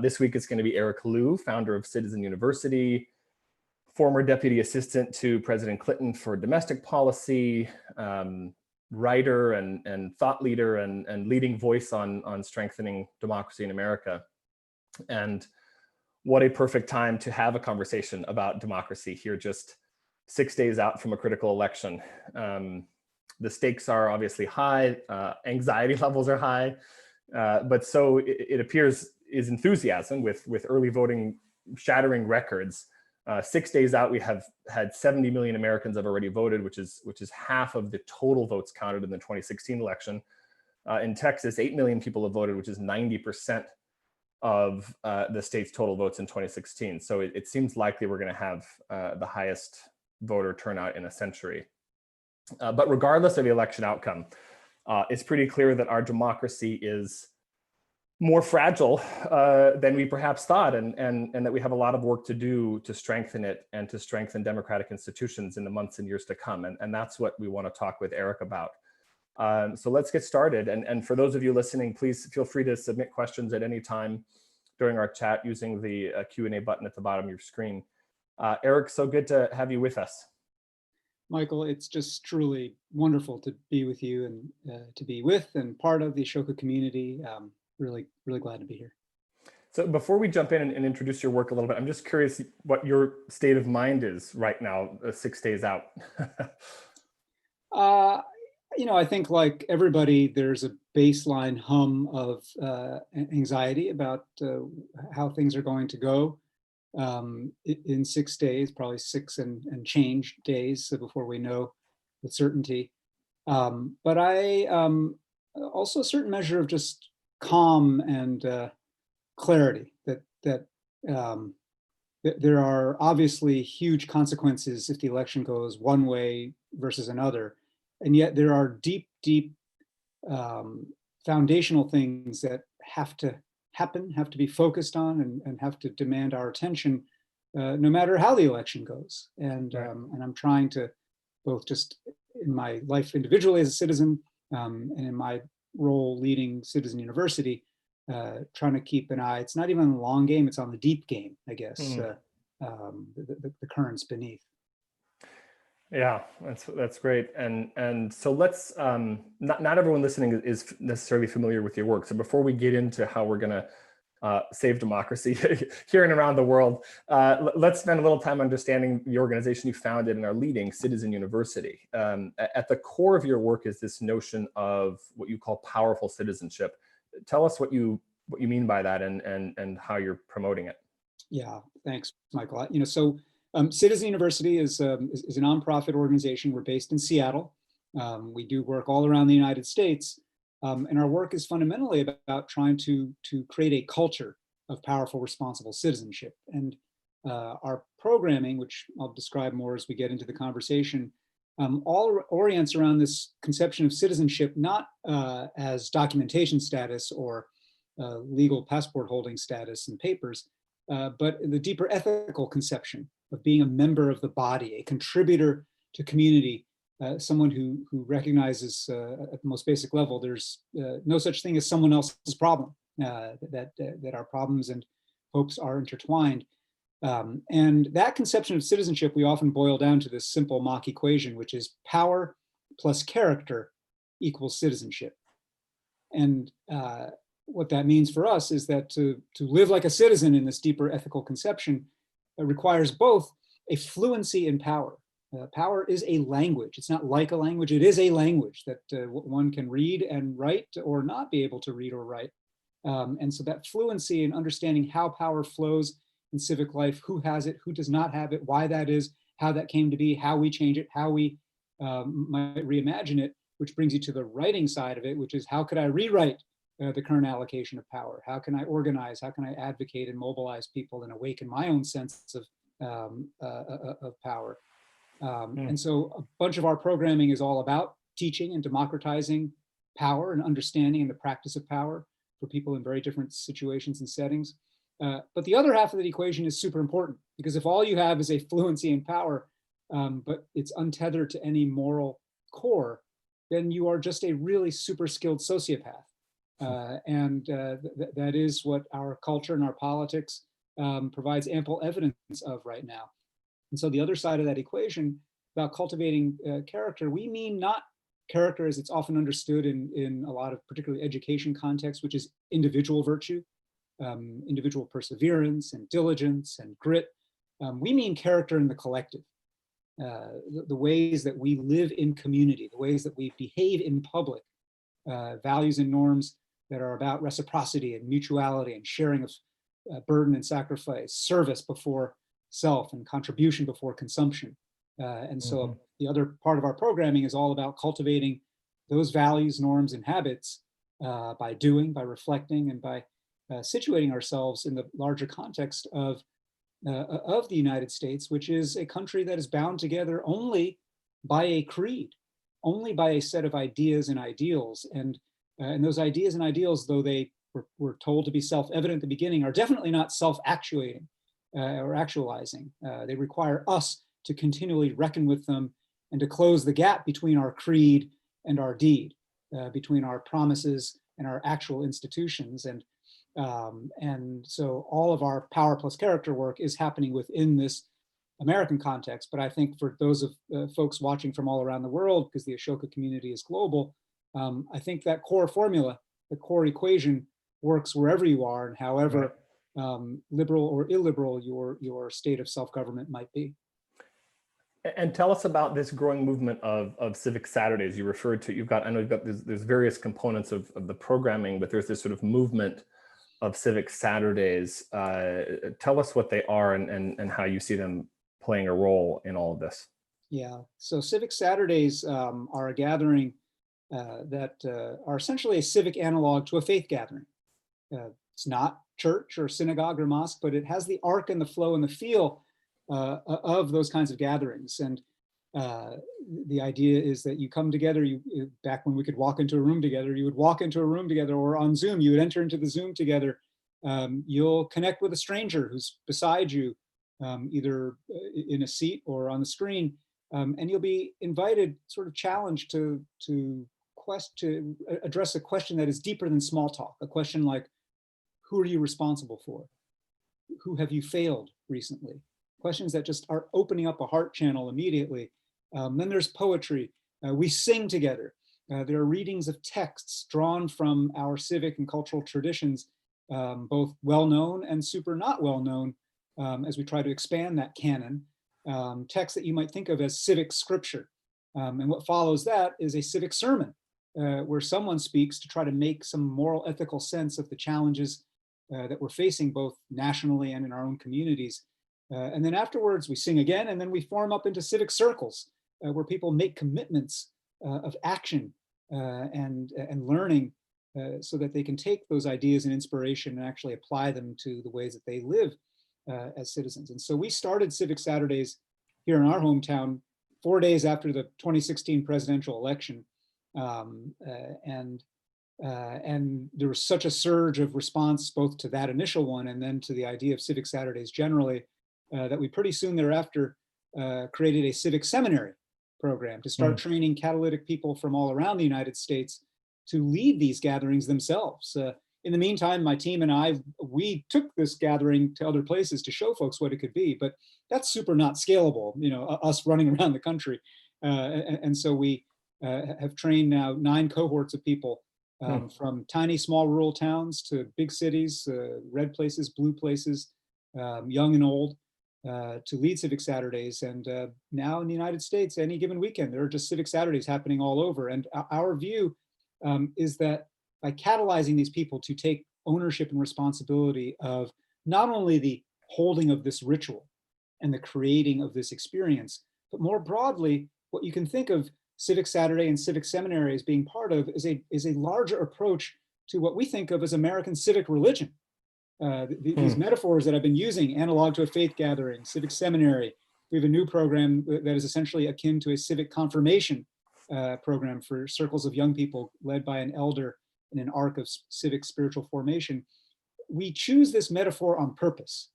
This week it's going to be Eric Liu, founder of Citizen University, former deputy assistant to President Clinton for domestic policy, writer and thought leader and leading voice on strengthening democracy in America. And what a perfect time to have a conversation about democracy here, just 6 days out from a critical election. The stakes are obviously high, anxiety levels are high, but so it appears is enthusiasm with early voting shattering records. 6 days out, we have had 70 million Americans have already voted, which is half of the total votes counted in the 2016 election. In Texas, 8 million people have voted, which is 90% of the state's total votes in 2016. So it seems likely we're going to have the highest voter turnout in a century. But regardless of the election outcome, it's pretty clear that our democracy is more fragile than we perhaps thought, and that we have a lot of work to do to strengthen it and to strengthen democratic institutions in the months and years to come. And that's what we want to talk with Eric about. So let's get started. And for those of you listening, please feel free to submit questions at any time during our chat using the Q&A button at the bottom of your screen. Eric, so good to have you with us. Michael, it's just truly wonderful to be with you and to be with and part of the Ashoka community. Really glad to be here. So before we jump in and introduce your work a little bit, I'm just curious what your state of mind is right now, 6 days out. I think like everybody, there's a baseline hum of anxiety about how things are going to go in 6 days, probably 6 and change days before we know with certainty. But I also a certain measure of just calm and clarity that there are obviously huge consequences if the election goes one way versus another. And yet there are deep foundational things that have to happen, have to be focused on and have to demand our attention no matter how the election goes. And I'm trying to both just in my life individually as a citizen and in my role leading Citizen University, trying to keep an eye. It's not even on the long game, it's on the deep game, I guess, the currents beneath. Yeah, that's great. And so let's, not everyone listening is necessarily familiar with your work. So before we get into how we're going to save democracy here and around the world, let's spend a little time understanding the organization you founded and are leading, Citizen University. At the core of your work is this notion of what you call powerful citizenship. Tell us what you mean by that and how you're promoting it. Yeah, thanks, Michael. Citizen University is a nonprofit organization. We're based in Seattle. We do work all around the United States. And our work is fundamentally about trying to create a culture of powerful, responsible citizenship. And our programming, which I'll describe more as we get into the conversation, all orients around this conception of citizenship, not as documentation status or legal passport holding status and papers, but the deeper ethical conception of being a member of the body, a contributor to community, someone who recognizes at the most basic level, there's no such thing as someone else's problem, that our problems and hopes are intertwined. And that conception of citizenship, we often boil down to this simple mock equation, which is power plus character equals citizenship. And what that means for us is that to live like a citizen in this deeper ethical conception requires both a fluency in power. Power is a language. It's not like a language. It is a language that one can read and write or not be able to read or write. And so that fluency in understanding how power flows in civic life, who has it, who does not have it, why that is, how that came to be, how we change it, how we might reimagine it, which brings you to the writing side of it, which is how could I rewrite the current allocation of power? How can I organize? How can I advocate and mobilize people and awaken my own sense of power? And so a bunch of our programming is all about teaching and democratizing power and understanding and the practice of power for people in very different situations and settings. But the other half of the equation is super important, because if all you have is a fluency in power, but it's untethered to any moral core, then you are just a really super skilled sociopath. That is what our culture and our politics provides ample evidence of right now. And so the other side of that equation about cultivating character, we mean not character as it's often understood in a lot of particularly education contexts, which is individual virtue, individual perseverance and diligence and grit. We mean character in the collective, the ways that we live in community, the ways that we behave in public, values and norms that are about reciprocity and mutuality and sharing of burden and sacrifice, service before self and contribution before consumption. And so the other part of our programming is all about cultivating those values, norms, and habits by doing, by reflecting, and by situating ourselves in the larger context of the United States, which is a country that is bound together only by a creed, only by a set of ideas and ideals. And those ideas and ideals, though they were told to be self-evident at the beginning, are definitely not self-actuating or actualizing. They require us to continually reckon with them and to close the gap between our creed and our deed, between our promises and our actual institutions. And so all of our power plus character work is happening within this American context. But I think for those of folks watching from all around the world, because the Ashoka community is global, I think that core formula, the core equation works wherever you are and however liberal or illiberal your state of self-government might be. And tell us about this growing movement of Civic Saturdays. You referred to, I know you've got, there's various components of the programming, but there's this sort of movement of Civic Saturdays. Tell us what they are and how you see them playing a role in all of this. Yeah, so Civic Saturdays are a gathering that are essentially a civic analog to a faith gathering. It's not church or synagogue or mosque, but it has the arc and the flow and the feel of those kinds of gatherings. And the idea is that you come together, back when we could walk into a room together, you would walk into a room together, or on Zoom, you would enter into the Zoom together. You'll connect with a stranger who's beside you, either in a seat or on the screen, and you'll be invited, sort of challenged to address a question that is deeper than small talk, a question like, who are you responsible for? Who have you failed recently? Questions that just are opening up a heart channel immediately. Then there's poetry. We sing together. There are readings of texts drawn from our civic and cultural traditions, both well-known and super not well-known, as we try to expand that canon. Texts that you might think of as civic scripture. And what follows that is a civic sermon, where someone speaks to try to make some moral, ethical sense of the challenges that we're facing both nationally and in our own communities. And then afterwards we sing again, and then we form up into civic circles where people make commitments of action and learning so that they can take those ideas and inspiration and actually apply them to the ways that they live as citizens. And so we started Civic Saturdays here in our hometown 4 days after the 2016 presidential election. And there was such a surge of response both to that initial one and then to the idea of Civic Saturdays generally, that we pretty soon thereafter created a civic seminary program to start training catalytic people from all around the United States to lead these gatherings themselves. In the meantime, my team and we took this gathering to other places to show folks what it could be, but that's super not scalable, us running around the country. And so we have trained now 9 cohorts of people from tiny, small rural towns to big cities, red places, blue places, young and old, to lead Civic Saturdays. And now in the United States, any given weekend, there are just Civic Saturdays happening all over. And our view is that by catalyzing these people to take ownership and responsibility of not only the holding of this ritual and the creating of this experience, but more broadly, what you can think of Civic Saturday and Civic Seminary as being part of is a larger approach to what we think of as American civic religion. These metaphors that I've been using, analog to a faith gathering, civic seminary. We have a new program that is essentially akin to a civic confirmation program for circles of young people led by an elder in an arc of civic spiritual formation. We choose this metaphor on purpose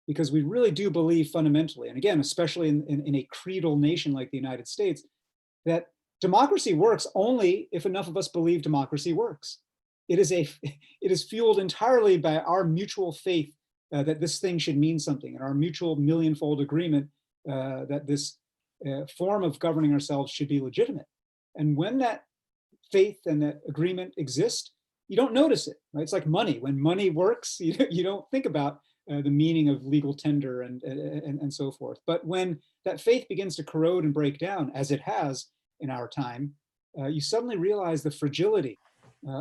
because we really do believe fundamentally, and again, especially in a creedal nation like the United States, that democracy works only if enough of us believe democracy works. it is fueled entirely by our mutual faith that this thing should mean something, and our mutual millionfold agreement that this form of governing ourselves should be legitimate. And when that faith and that agreement exist, you don't notice it. Right? It's like money. When money works, you don't think about the meaning of legal tender and so forth. But when that faith begins to corrode and break down, as it has in our time, you suddenly realize the fragility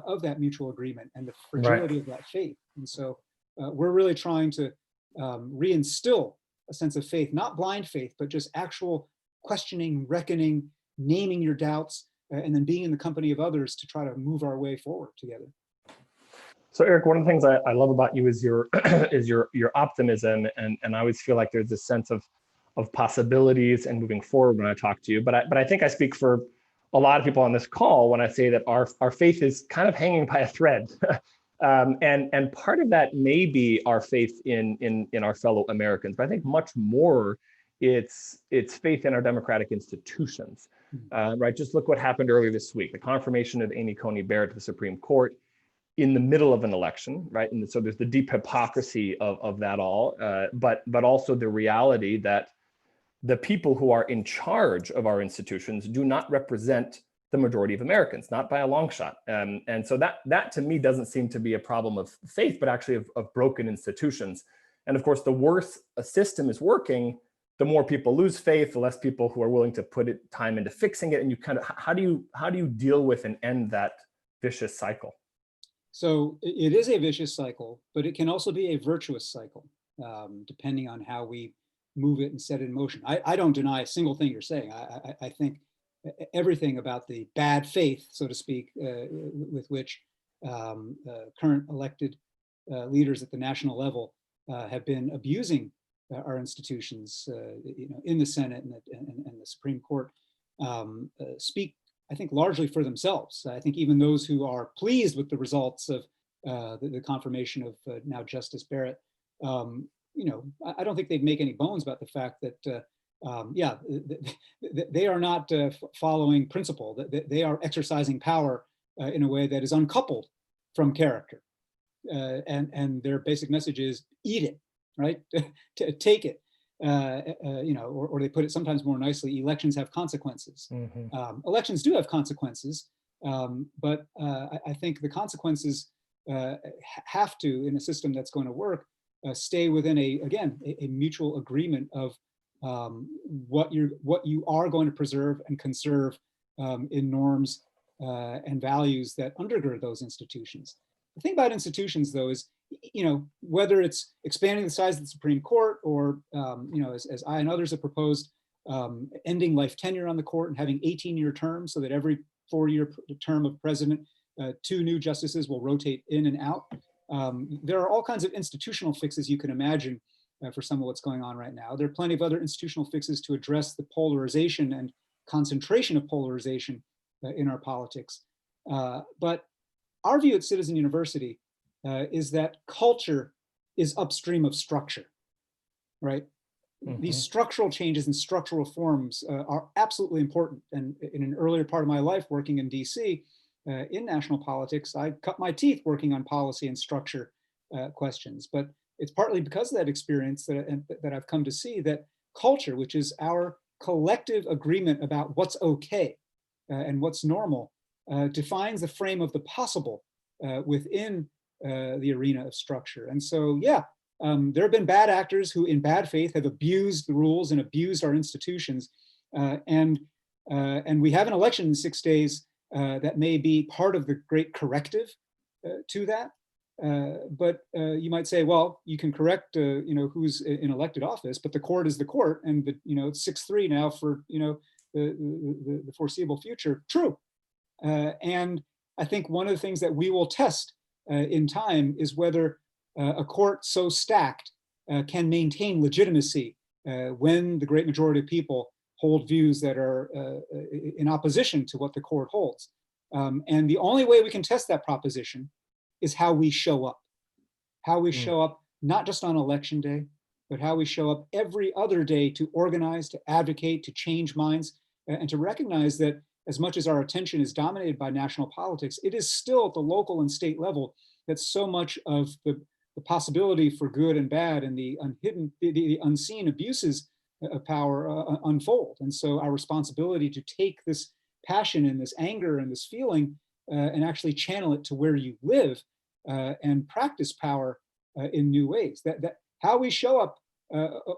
of that mutual agreement and the fragility of that faith. And so we're really trying to reinstill a sense of faith, not blind faith, but just actual questioning, reckoning, naming your doubts, and then being in the company of others to try to move our way forward together. So Eric, one of the things I love about you is your your optimism, and I always feel like there's this sense of possibilities and moving forward when I talk to you. But I think I speak for a lot of people on this call when I say that our faith is kind of hanging by a thread. And part of that may be our faith in our fellow Americans, but I think much more it's faith in our democratic institutions. Right? Just look what happened earlier this week: the confirmation of Amy Coney Barrett to the Supreme Court in the middle of an election, right? And so there's the deep hypocrisy of that all, but also the reality that the people who are in charge of our institutions do not represent the majority of Americans, not by a long shot. And so that to me doesn't seem to be a problem of faith, but actually of broken institutions. And of course, the worse a system is working, the more people lose faith, the less people who are willing to put time into fixing it. And you kind of, how do you deal with and end that vicious cycle? So it is a vicious cycle, but it can also be a virtuous cycle, depending on how we move it and set it in motion. I don't deny a single thing you're saying. I think everything about the bad faith, so to speak, with which current elected leaders at the national level have been abusing our institutions, in the Senate and the Supreme Court, speak, I think, largely for themselves. I think even those who are pleased with the results of the confirmation of now Justice Barrett, I don't think they'd make any bones about the fact that, they are not following principle, that they are exercising power in a way that is uncoupled from character. And their basic message is eat it, right? Take it. Or they put it sometimes more nicely: elections have consequences. Mm-hmm. Elections do have consequences, but I think the consequences have to, in a system that's going to work, stay within a mutual agreement of what you are going to preserve and conserve in norms and values that undergird those institutions. The thing about institutions, though, is whether it's expanding the size of the Supreme Court or, as I and others have proposed, ending life tenure on the court and having 18-year terms so that every 4-year term of president, 2 new justices will rotate in and out. There are all kinds of institutional fixes you can imagine for some of what's going on right now. There are plenty of other institutional fixes to address the polarization and concentration of polarization in our politics. But our view at Citizen University is that culture is upstream of structure, right? Mm-hmm. These structural changes and structural reforms are absolutely important. And in an earlier part of my life working in DC, in national politics, I cut my teeth working on policy and structure questions. But it's partly because of that experience that I've come to see that culture, which is our collective agreement about what's okay and what's normal, defines the frame of the possible within the arena of structure. And so, there have been bad actors who in bad faith have abused the rules and abused our institutions. And we have an election in 6 days that may be part of the great corrective to that. But you might say, well, you can correct, who's in elected office, but the court is the court, and it's 6-3 now for the foreseeable future. True, and I think one of the things that we will test in time is whether a court so stacked can maintain legitimacy when the great majority of people hold views that are in opposition to what the court holds. And the only way we can test that proposition is how we show up. How we show up, not just on election day, but how we show up every other day to organize, to advocate, to change minds, and to recognize that as much as our attention is dominated by national politics, it is still at the local and state level that so much of the possibility for good and bad and the unseen abuses of power unfold. And so our responsibility to take this passion and this anger and this feeling and actually channel it to where you live and practice power in new ways. That how we show up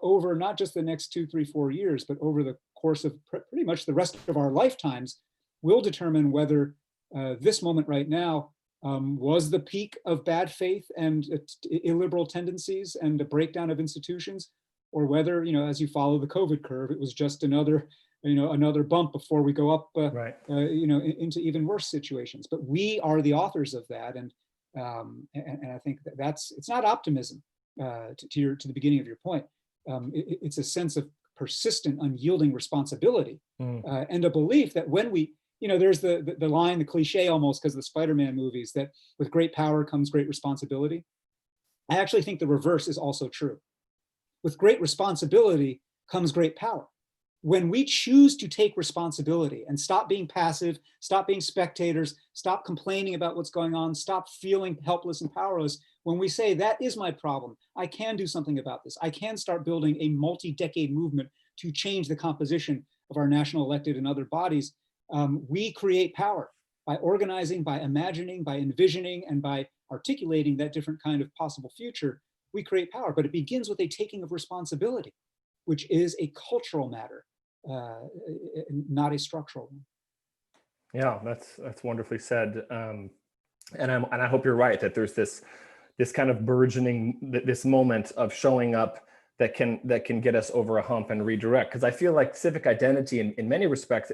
over not just the next 2, 3, 4 years, but over the course of pretty much the rest of our lifetimes will determine whether this moment right now was the peak of bad faith and illiberal tendencies and a breakdown of institutions, or whether, as you follow the COVID curve, it was just another bump before we go up, Right. Into even worse situations. But we are the authors of that, and I think it's not optimism. To the beginning of your point, it's a sense of persistent, unyielding responsibility and a belief that when we, there's the line, the cliche almost, because of the Spider-Man movies, that with great power comes great responsibility. I actually think the reverse is also true. With great responsibility comes great power. When we choose to take responsibility and stop being passive, stop being spectators, stop complaining about what's going on, stop feeling helpless and powerless, when we say that is my problem, I can do something about this, I can start building a multi-decade movement to change the composition of our national elected and other bodies, we create power by organizing, by imagining, by envisioning, and by articulating that different kind of possible future. We create power, but it begins with a taking of responsibility, which is a cultural matter, not a structural one. Yeah, that's wonderfully said. And I hope you're right that there's this kind of burgeoning, this moment of showing up that can get us over a hump and redirect. Because I feel like civic identity, in many respects,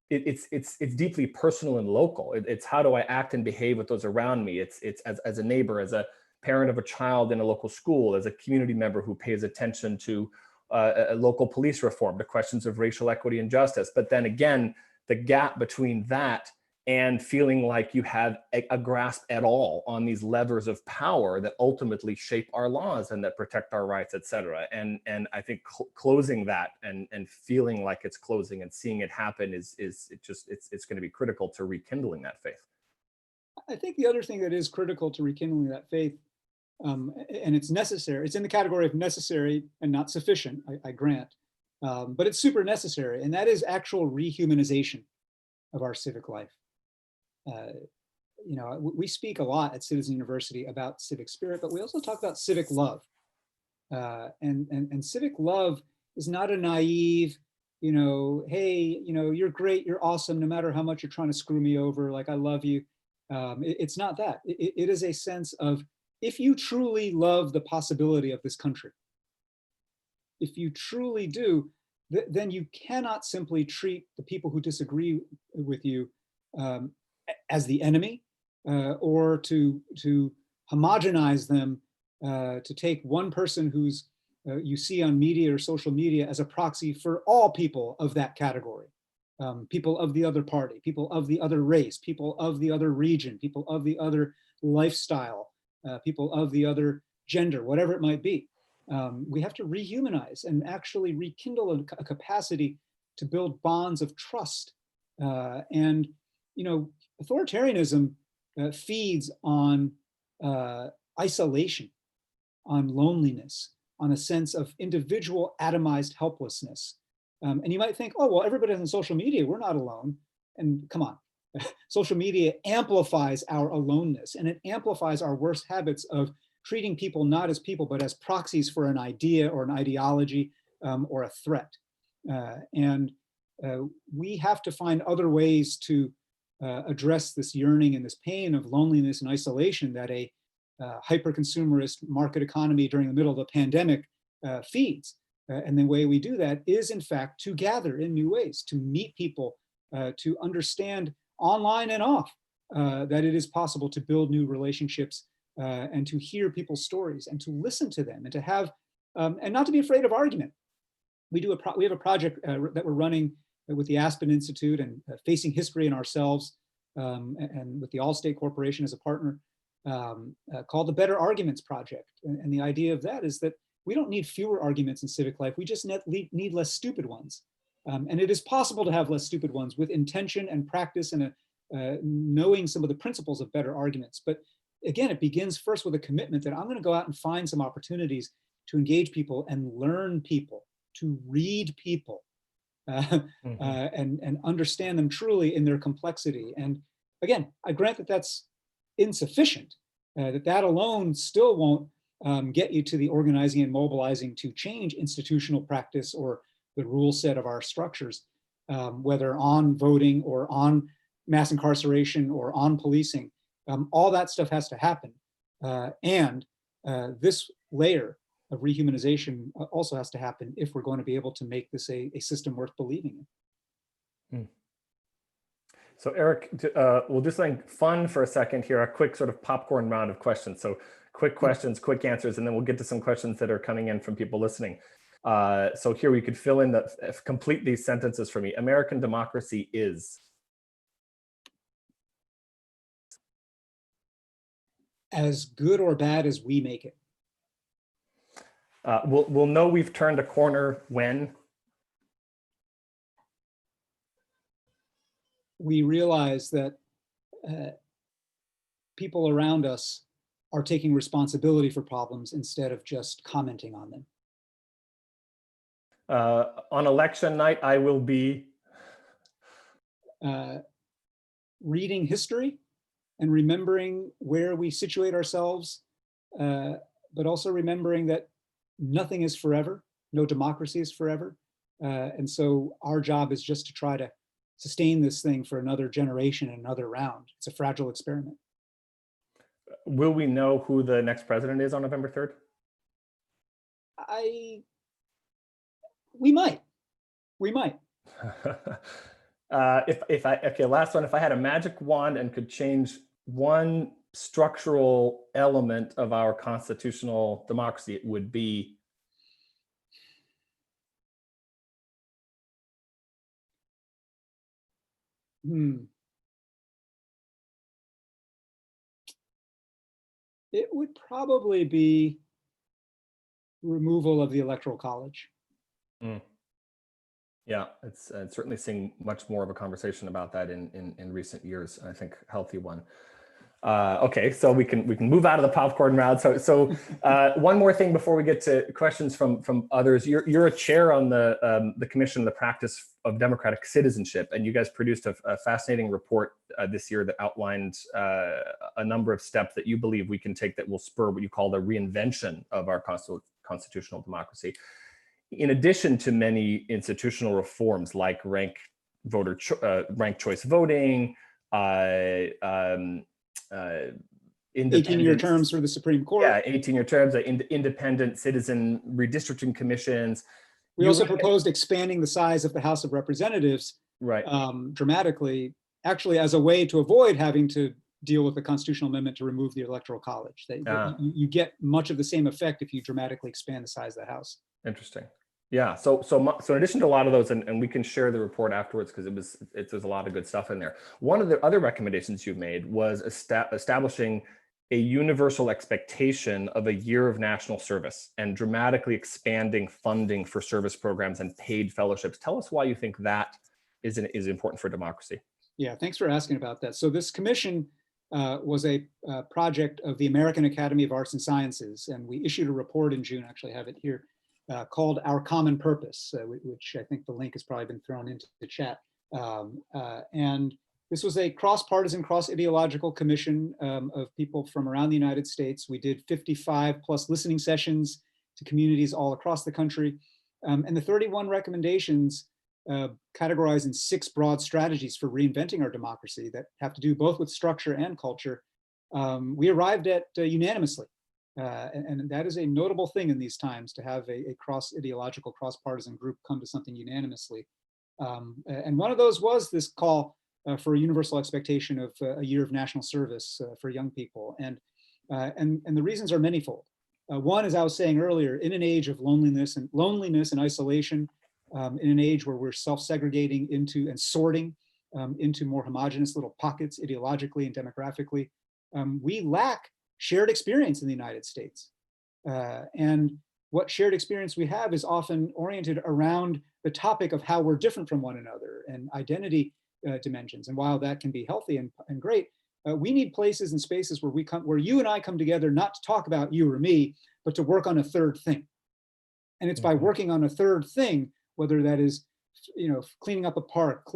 it's deeply personal and local. It's how do I act and behave with those around me. It's as a neighbor, as a parent of a child in a local school, as a community member who pays attention to a local police reform, to questions of racial equity and justice. But then again, the gap between that and feeling like you have a grasp at all on these levers of power that ultimately shape our laws and that protect our rights, et cetera. And I think closing that and feeling like it's closing and seeing it happen it's going to be critical to rekindling that faith. I think the other thing that is critical to rekindling that faith, and it's necessary, it's in the category of necessary and not sufficient, I grant, but it's super necessary, and that is actual rehumanization of our civic life. We speak a lot at Citizen University about civic spirit, but we also talk about civic love. And civic love is not a naive, hey, you're great, you're awesome, no matter how much you're trying to screw me over, like I love you. It's not that. It is a sense of, if you truly love the possibility of this country, if you truly do, then you cannot simply treat the people who disagree with you as the enemy, or to homogenize them, to take one person who's you see on media or social media as a proxy for all people of that category, people of the other party, people of the other race, people of the other region, people of the other lifestyle, people of the other gender, whatever it might be. We have to rehumanize and actually rekindle a capacity to build bonds of trust. And authoritarianism feeds on isolation, on loneliness, on a sense of individual atomized helplessness. And you might think, oh, well, everybody on social media, we're not alone. And come on, social media amplifies our aloneness, and it amplifies our worst habits of treating people not as people, but as proxies for an idea or an ideology or a threat. And we have to find other ways to address this yearning and this pain of loneliness and isolation that a hyper-consumerist market economy during the middle of a pandemic feeds. And the way we do that is, in fact, to gather in new ways, to meet people, to understand online and off that it is possible to build new relationships and to hear people's stories and to listen to them and to have, and not to be afraid of argument. We have a project that we're running with the Aspen Institute and Facing History and Ourselves, and with the Allstate Corporation as a partner, called the Better Arguments Project. And the idea of that is that we don't need fewer arguments in civic life. We just need less stupid ones. And it is possible to have less stupid ones with intention and practice and knowing some of the principles of better arguments. But again, it begins first with a commitment that I'm going to go out and find some opportunities to engage people and learn people, to read people, and understand them truly in their complexity. And again, I grant that that's insufficient, that alone still won't get you to the organizing and mobilizing to change institutional practice or the rule set of our structures, whether on voting or on mass incarceration or on policing. All that stuff has to happen. And this layer of rehumanization also has to happen if we're going to be able to make this a system worth believing in. So Eric, we'll do something fun for a second here, a quick sort of popcorn round of questions. So quick questions, quick answers, and then we'll get to some questions that are coming in from people listening. So here we could fill in complete these sentences for me. American democracy is? As good or bad as we make it. We'll know we've turned a corner when? We realize that people around us are taking responsibility for problems instead of just commenting on them. On election night, I will be? Reading history and remembering where we situate ourselves, but also remembering that nothing is forever, no democracy is forever. And so our job is just to try to sustain this thing for another generation, another round. It's a fragile experiment. Will we know who the next president is on November 3rd? We might. Okay, last one. If I had a magic wand and could change one structural element of our constitutional democracy, it would be? It would probably be removal of the Electoral College. Yeah, it's certainly seeing much more of a conversation about that in recent years. I think healthy one. Okay, so we can move out of the popcorn round. So one more thing before we get to questions from others. You're a chair on the Commission on the Practice of Democratic Citizenship, and you guys produced a fascinating report this year that outlined a number of steps that you believe we can take that will spur what you call the reinvention of our constitutional democracy. In addition to many institutional reforms like ranked choice voting, 18-year terms for the Supreme Court. Yeah, 18-year terms, independent citizen redistricting commissions. We also proposed expanding the size of the House of Representatives dramatically, actually as a way to avoid having to deal with the constitutional amendment to remove the Electoral College. You get much of the same effect if you dramatically expand the size of the House. Interesting. Yeah. So in addition to a lot of those, and we can share the report afterwards because there's a lot of good stuff in there. One of the other recommendations you made was establishing a universal expectation of a year of national service and dramatically expanding funding for service programs and paid fellowships. Tell us why you think that is important for democracy. Yeah, thanks for asking about that. So this commission was a project of the American Academy of Arts and Sciences, and we issued a report in June, actually have it here, called Our Common Purpose, which I think the link has probably been thrown into the chat. And this was a cross-partisan, cross-ideological commission of people from around the United States. We did 55 plus listening sessions to communities all across the country. And the 31 recommendations categorized in 6 broad strategies for reinventing our democracy that have to do both with structure and culture. We arrived at unanimously. And that is a notable thing in these times, to have a cross-ideological, cross-partisan group come to something unanimously. And one of those was this call for a universal expectation of a year of national service for young people. And the reasons are manifold. One, as I was saying earlier, in an age of loneliness and isolation, in an age where we're self-segregating into and sorting into more homogenous little pockets ideologically and demographically, we lack shared experience in the United States. And what shared experience we have is often oriented around the topic of how we're different from one another and identity dimensions. And while that can be healthy and great, we need places and spaces where where you and I come together, not to talk about you or me, but to work on a third thing. And it's by working on a third thing, whether that is, cleaning up a park,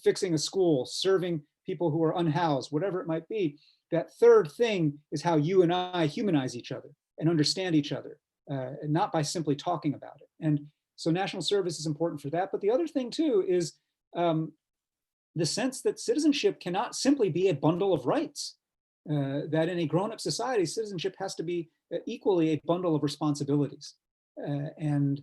fixing a school, serving people who are unhoused, whatever it might be, that third thing is how you and I humanize each other and understand each other, and not by simply talking about it. And so national service is important for that. But the other thing too is the sense that citizenship cannot simply be a bundle of rights, that in a grown-up society, citizenship has to be equally a bundle of responsibilities. And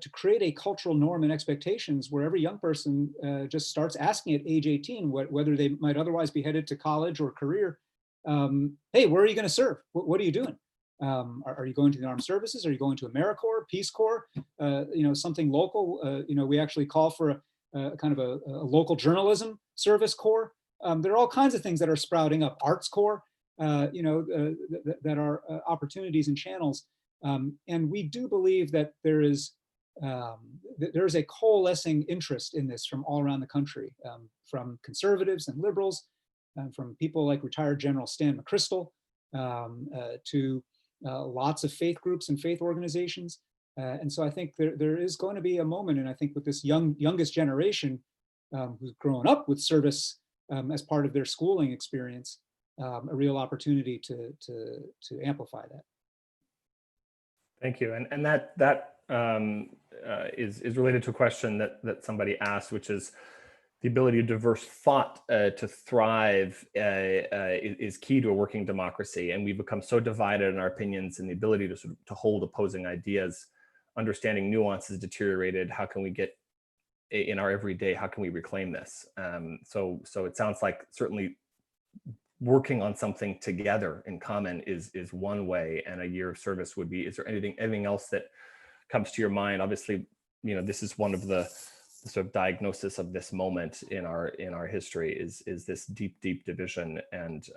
to create a cultural norm and expectations where every young person just starts asking at age 18, whether they might otherwise be headed to college or career, hey, where are you going to serve? What are you doing? Are you going to the armed services? Are you going to AmeriCorps, Peace Corps, something local? We actually call for a kind of a local journalism service corps. There are all kinds of things that are sprouting up, arts corps, that are opportunities and channels. And we do believe that there is a coalescing interest in this from all around the country, from conservatives and liberals, from people like retired General Stan McChrystal, to lots of faith groups and faith organizations. And so I think there is going to be a moment, and I think with this youngest generation who's grown up with service as part of their schooling experience, a real opportunity to amplify that. Thank you. And that is related to a question that somebody asked, which is the ability of diverse thought to thrive is key to a working democracy. And we've become so divided in our opinions, and the ability to to hold opposing ideas, understanding nuances deteriorated. How can we get in our everyday, how can we reclaim this? So it sounds like certainly working on something together in common is one way, and a year of service would be. Is there anything else that comes to your mind? Obviously, this is one of the sort of diagnosis of this moment in our history is this deep division, and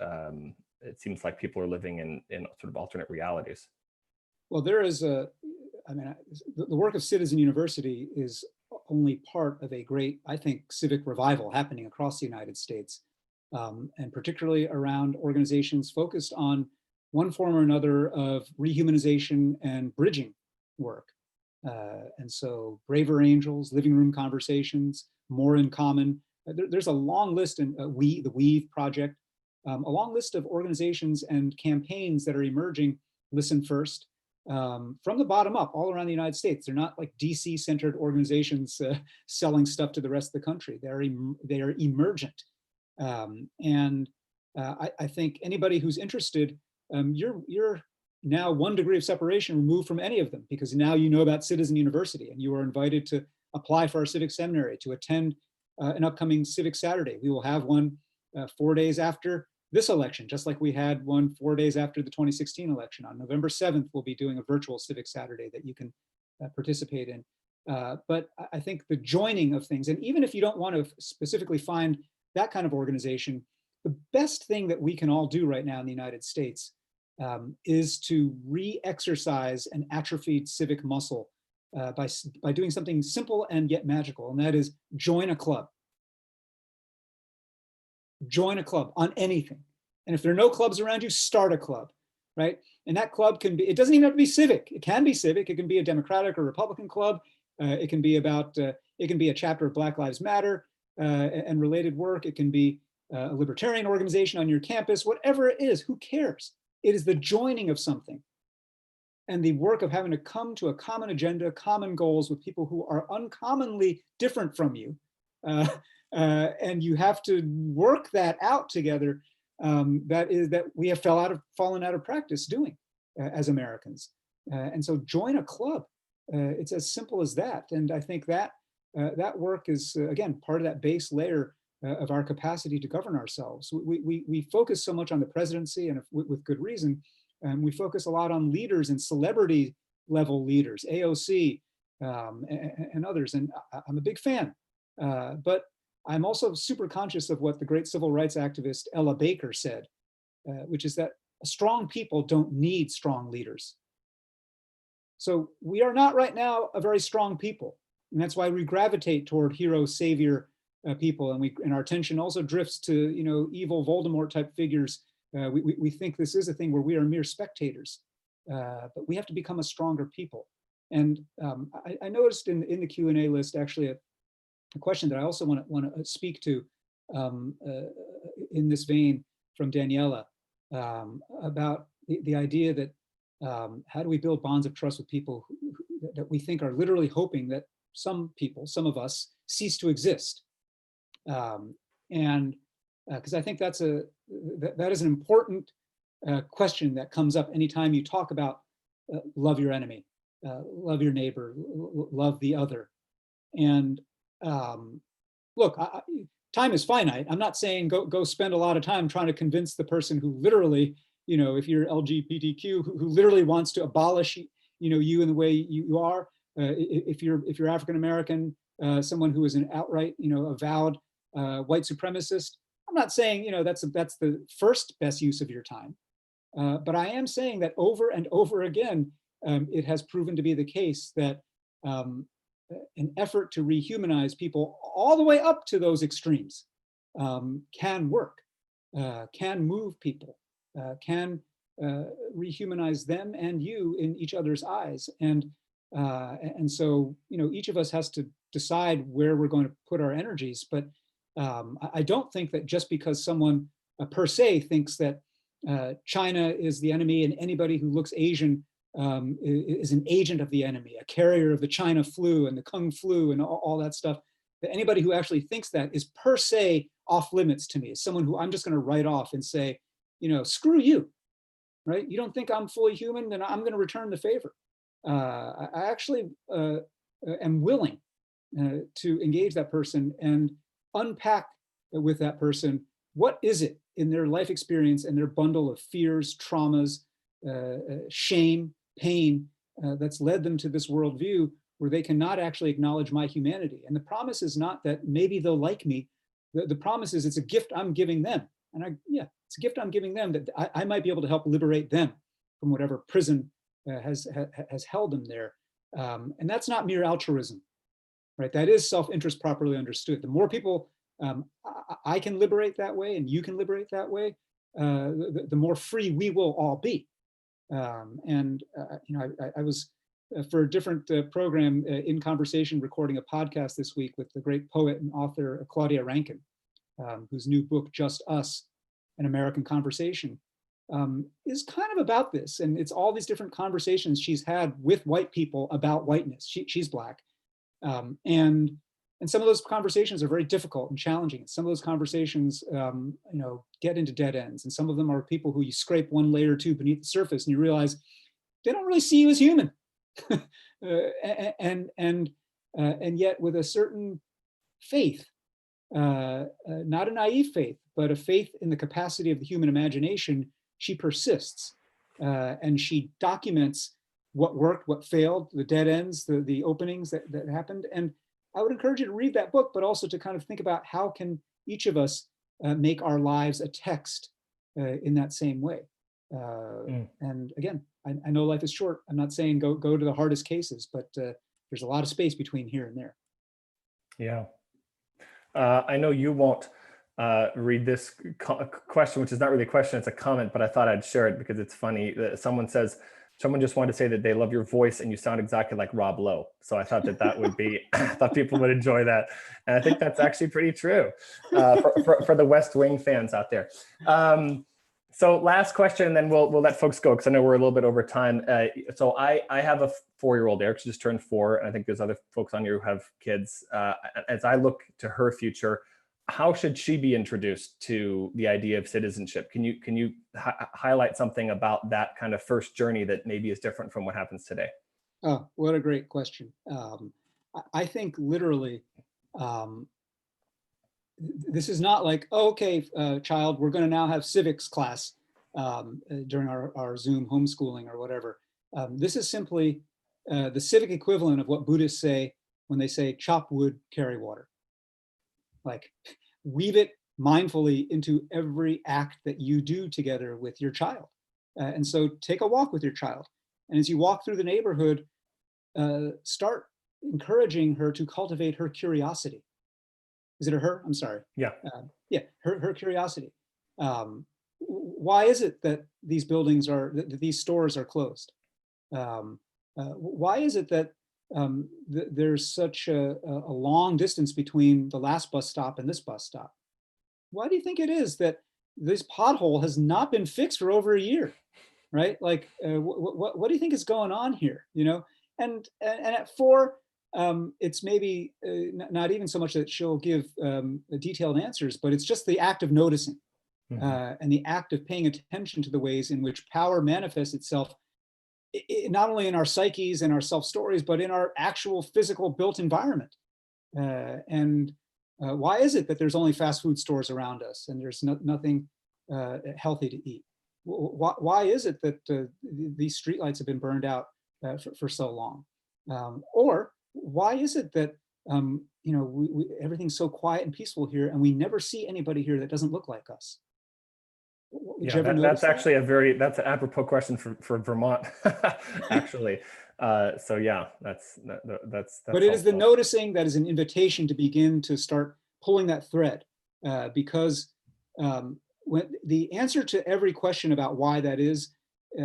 it seems like people are living in sort of alternate realities. Well, there is the work of Citizen University is only part of a great, I think, civic revival happening across the United States. And particularly around organizations focused on one form or another of rehumanization and bridging work. And so Braver Angels, Living Room Conversations, More in Common. There's a long list, and the Weave Project, a long list of organizations and campaigns that are emerging, Listen First, from the bottom up all around the United States. They're not like DC-centered organizations selling stuff to the rest of the country. They are emergent. I think anybody who's interested, you're now 1 degree of separation removed from any of them, because now you know about Citizen University, and you are invited to apply for our civic seminary, to attend an upcoming Civic Saturday. We will have one 4 days after this election, just like we had one 4 days after the 2016 election. On November 7th, we'll be doing a virtual Civic Saturday that you can participate in. But I think the joining of things, and even if you don't want to specifically find that kind of organization, the best thing that we can all do right now in the United States is to re-exercise an atrophied civic muscle by doing something simple and yet magical, and that is join a club. Join a club on anything. And if there are no clubs around you, start a club, right? And that club can be, it doesn't even have to be civic. It can be civic. It can be a Democratic or Republican club. It can be a chapter of Black Lives Matter and related work. It can be a libertarian organization on your campus, whatever it is, who cares? It is the joining of something and the work of having to come to a common agenda, common goals with people who are uncommonly different from you. And you have to work that out together. That we have fallen out of practice doing as Americans. And so join a club. It's as simple as that. And I think that that work is, again, part of that base layer of our capacity to govern ourselves. We focus so much on the presidency, and with good reason. We focus a lot on leaders and celebrity level leaders, AOC and others. And I'm a big fan. But I'm also super conscious of what the great civil rights activist Ella Baker said, which is that strong people don't need strong leaders. So we are not right now a very strong people. And that's why we gravitate toward hero, savior people. And our attention also drifts to, evil Voldemort type figures. We think this is a thing where we are mere spectators, but we have to become a stronger people. And I noticed in the Q&A list, actually, a question that I also want to speak to in this vein from Daniela about the idea that how do we build bonds of trust with people that we think are literally hoping that some people, some of us, cease to exist. And because I think that is an important question that comes up anytime you talk about love your enemy, love your neighbor, love the other. And look, time is finite. I'm not saying go spend a lot of time trying to convince the person who literally, if you're LGBTQ, who literally wants to abolish, you in the way you are. If you're African American, someone who is an outright, avowed white supremacist. I'm not saying, that's the first best use of your time. But I am saying that over and over again, it has proven to be the case that an effort to rehumanize people all the way up to those extremes can work, can move people, can rehumanize them and you in each other's eyes. And so, each of us has to decide where we're going to put our energies. But I don't think that just because someone per se thinks that China is the enemy and anybody who looks Asian is an agent of the enemy, a carrier of the China flu and the Kung flu and all that stuff, that anybody who actually thinks that is per se off limits to me, is someone who I'm just going to write off and say, screw you, right? You don't think I'm fully human, then I'm going to return the favor. I actually am willing to engage that person and unpack with that person, what is it in their life experience and their bundle of fears, traumas, shame, pain that's led them to this worldview where they cannot actually acknowledge my humanity. And the promise is not that maybe they'll like me. The promise is it's a gift I'm giving them. And it's a gift I'm giving them that I might be able to help liberate them from whatever prison has held them there. And that's not mere altruism, right? That is self-interest properly understood. The more people I can liberate that way and you can liberate that way, the more free we will all be. I was for a different program in conversation recording a podcast this week with the great poet and author Claudia Rankine, whose new book, Just Us, An American Conversation, is kind of about this. And it's all these different conversations she's had with white people about whiteness. She's Black. And some of those conversations are very difficult and challenging. Some of those conversations, get into dead ends. And some of them are people who you scrape one layer or two beneath the surface and you realize they don't really see you as human. And yet with a certain faith, not a naive faith, but a faith in the capacity of the human imagination, she persists and she documents what worked, what failed, the dead ends, the openings that happened. And I would encourage you to read that book, but also to kind of think about how can each of us make our lives a text in that same way. And again, I know life is short. I'm not saying go to the hardest cases, but there's a lot of space between here and there. Yeah. I know you won't read this question, which is not really a question, it's a comment, but I thought I'd share it because it's funny. Someone just wanted to say that they love your voice and you sound exactly like Rob Lowe. So I thought that would be, I thought people would enjoy that. And I think that's actually pretty true for the West Wing fans out there. So last question, and then we'll let folks go because I know we're a little bit over time. So I have a 4-year-old, Eric, she just turned 4. And I think there's other folks on here who have kids. As I look to her future, how should she be introduced to the idea of citizenship? Can you highlight something about that kind of first journey that maybe is different from what happens today? Oh, what a great question. I think literally, this is not like, oh, okay, child, we're going to now have civics class during our Zoom homeschooling or whatever. This is simply the civic equivalent of what Buddhists say when they say chop wood, carry water. Like, weave it mindfully into every act that you do together with your child. And so take a walk with your child. And as you walk through the neighborhood, start encouraging her to cultivate her curiosity. Is it a her? I'm sorry. Yeah. Yeah, her curiosity. Why is it that these buildings are, that these stores are closed? Why is it that there's such a long distance between the last bus stop and this bus stop? Why do you think it is that this pothole has not been fixed for over a year, right? Like, what do you think is going on here? You know, and at 4, it's maybe not even so much that she'll give detailed answers, but it's just the act of noticing and the act of paying attention to the ways in which power manifests itself, not only in our psyches and our self stories, but in our actual physical built environment. Why is it that there's only fast food stores around us and there's nothing healthy to eat? Why is it that these streetlights have been burned out for so long? Or why is it that you know, everything's so quiet and peaceful here, and we never see anybody here that doesn't look like us? Yeah, that's actually that's an apropos question for Vermont, actually. So yeah, that's But it is the noticing that is an invitation to begin to start pulling that thread, because when the answer to every question about why that is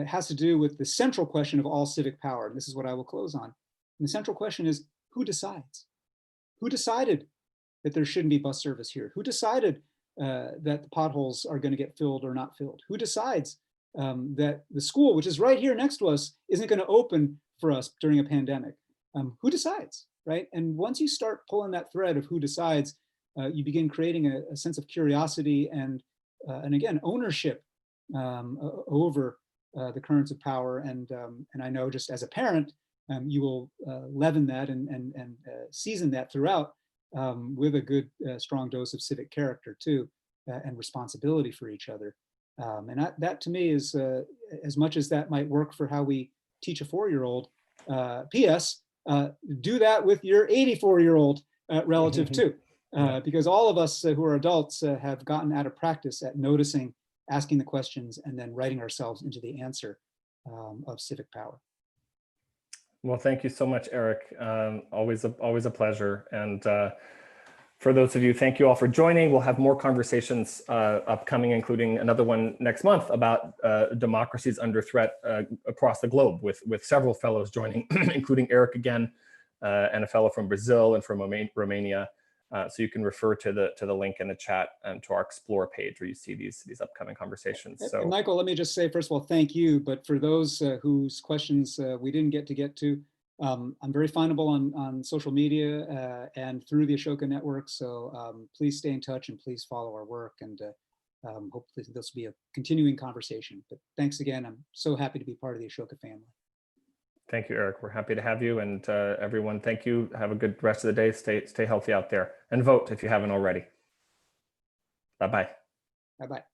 has to do with the central question of all civic power. And this is what I will close on. And the central question is, who decides? Who decided that there shouldn't be bus service here? Who decided that the potholes are going to get filled or not filled? Who decides that the school, which is right here next to us, isn't going to open for us during a pandemic? Who decides, right? And once you start pulling that thread of who decides, you begin creating a sense of curiosity and again, ownership over the currents of power. And I know, just as a parent, you will leaven that and season that throughout with a good, strong dose of civic character too, and responsibility for each other. And that to me is, as much as that might work for how we teach a 4-year-old, P.S., do that with your 84-year-old relative too. Because all of us who are adults have gotten out of practice at noticing, asking the questions, and then writing ourselves into the answer of civic power. Well, thank you so much, Eric. Always a pleasure. And for those of you, thank you all for joining. We'll have more conversations upcoming, including another one next month about democracies under threat across the globe, with several fellows joining, including Eric again, and a fellow from Brazil and from Romania. So you can refer to the link in the chat and to our Explore page where you see these upcoming conversations. So, and Michael, let me just say, first of all, thank you. But for those whose questions we didn't get to, I'm very findable on social media and through the Ashoka network. So please stay in touch and please follow our work. And hopefully this will be a continuing conversation. But thanks again. I'm so happy to be part of the Ashoka family. Thank you, Eric. We're happy to have you. And everyone, thank you. Have a good rest of the day. Stay healthy out there and vote if you haven't already. Bye-bye. Bye-bye.